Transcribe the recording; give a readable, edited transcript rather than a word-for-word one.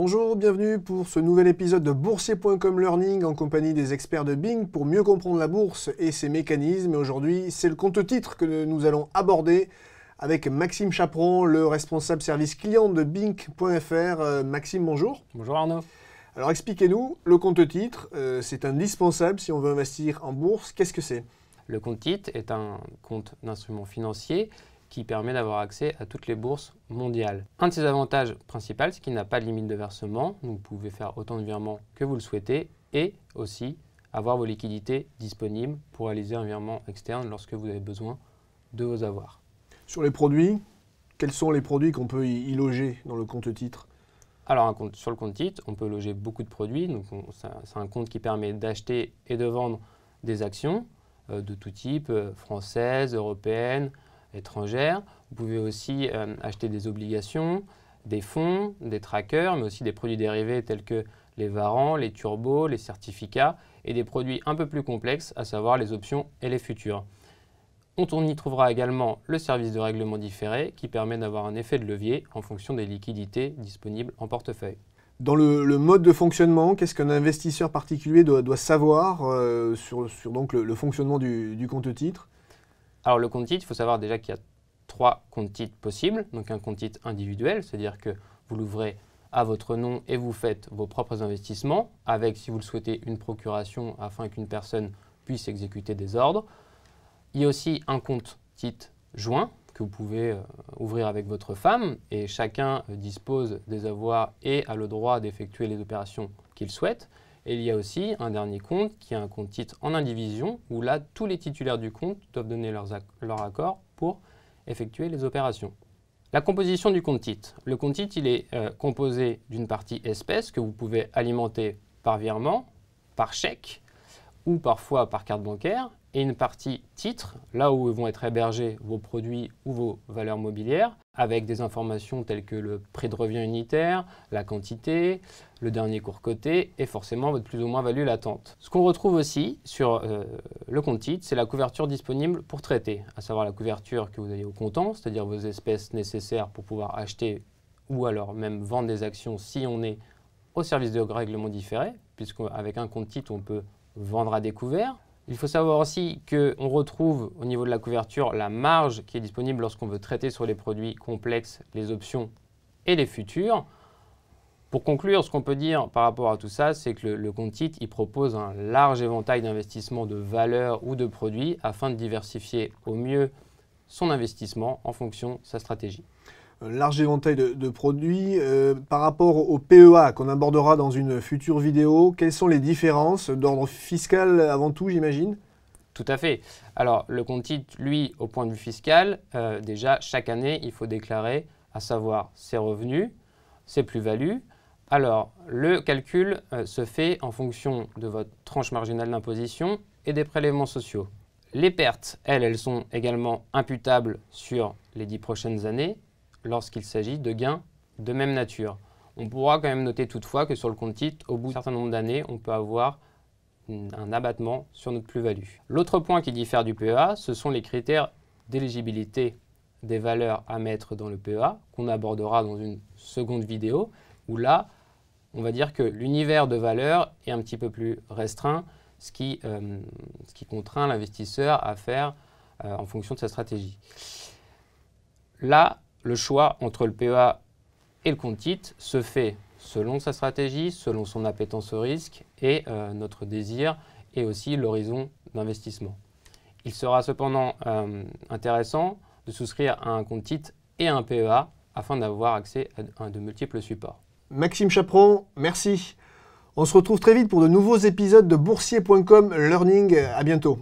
Bonjour, bienvenue pour ce nouvel épisode de Boursier.com Learning en compagnie des experts de Bing pour mieux comprendre la bourse et ses mécanismes. Et aujourd'hui, c'est le compte-titres que nous allons aborder avec Maxime Chaperon, le responsable service client de Bing.fr. Maxime, bonjour. Bonjour Arnaud. Alors expliquez-nous, le compte-titres, c'est indispensable si on veut investir en bourse. Qu'est-ce que c'est? Le compte-titres est un compte d'instruments financiers qui permet d'avoir accès à toutes les bourses mondiales. Un de ses avantages principaux, c'est qu'il n'a pas de limite de versement. Vous pouvez faire autant de virements que vous le souhaitez et aussi avoir vos liquidités disponibles pour réaliser un virement externe lorsque vous avez besoin de vos avoirs. Sur les produits, quels sont les produits qu'on peut y loger dans le compte-titres? Alors sur le compte-titres, on peut loger beaucoup de produits. C'est un compte qui permet d'acheter et de vendre des actions de tout type, françaises, européennes, étrangères. Vous pouvez aussi acheter des obligations, des fonds, des trackers, mais aussi des produits dérivés tels que les warrants, les turbos, les certificats et des produits un peu plus complexes, à savoir les options et les futurs. On y trouvera également le service de règlement différé qui permet d'avoir un effet de levier en fonction des liquidités disponibles en portefeuille. Dans le mode de fonctionnement, qu'est-ce qu'un investisseur particulier doit savoir sur donc le fonctionnement du compte-titres? Alors le compte-titres, il faut savoir déjà qu'il y a 3 comptes-titres possibles. Donc un compte-titres individuel, c'est-à-dire que vous l'ouvrez à votre nom et vous faites vos propres investissements avec, si vous le souhaitez, une procuration afin qu'une personne puisse exécuter des ordres. Il y a aussi un compte-titres joint que vous pouvez ouvrir avec votre femme et chacun dispose des avoirs et a le droit d'effectuer les opérations qu'il souhaite. Et il y a aussi un dernier compte qui est un compte titre en indivision où là, tous les titulaires du compte doivent donner leur accord pour effectuer les opérations. La composition du compte titre. Le compte titre, il est composé d'une partie espèce que vous pouvez alimenter par virement, par chèque ou parfois par carte bancaire et une partie titre, là où vont être hébergés vos produits ou vos valeurs mobilières avec des informations telles que le prix de revient unitaire, la quantité, le dernier cours coté et forcément votre plus ou moins value latente. Ce qu'on retrouve aussi sur le compte titre, c'est la couverture disponible pour traiter, à savoir la couverture que vous avez au comptant, c'est-à-dire vos espèces nécessaires pour pouvoir acheter ou alors même vendre des actions si on est au service de règlement différé, puisqu'avec un compte titre, on peut vendre à découvert. Il faut savoir aussi qu'on retrouve au niveau de la couverture la marge qui est disponible lorsqu'on veut traiter sur les produits complexes, les options et les futurs. Pour conclure, ce qu'on peut dire par rapport à tout ça, c'est que le compte titre il propose un large éventail d'investissements de valeurs ou de produits afin de diversifier au mieux son investissement en fonction de sa stratégie. Un large éventail de produits. Par rapport au PEA qu'on abordera dans une future vidéo, quelles sont les différences d'ordre fiscal avant tout, j'imagine? Tout à fait. Alors, le compte titre, lui, au point de vue fiscal, déjà, chaque année, il faut déclarer, à savoir ses revenus, ses plus-values. Alors, le calcul se fait en fonction de votre tranche marginale d'imposition et des prélèvements sociaux. Les pertes, elles sont également imputables sur les 10 prochaines années, lorsqu'il s'agit de gains de même nature. On pourra quand même noter toutefois que sur le compte titre, au bout d'un certain nombre d'années, on peut avoir un abattement sur notre plus-value. L'autre point qui diffère du PEA, ce sont les critères d'éligibilité des valeurs à mettre dans le PEA, qu'on abordera dans une seconde vidéo, où là, on va dire que l'univers de valeurs est un petit peu plus restreint, ce qui contraint l'investisseur à faire en fonction de sa stratégie. Là, le choix entre le PEA et le compte titre se fait selon sa stratégie, selon son appétence au risque et notre désir et aussi l'horizon d'investissement. Il sera cependant intéressant de souscrire à un compte titre et à un PEA afin d'avoir accès à de multiples supports. Maxime Chaperon, merci. On se retrouve très vite pour de nouveaux épisodes de Boursier.com Learning. À bientôt.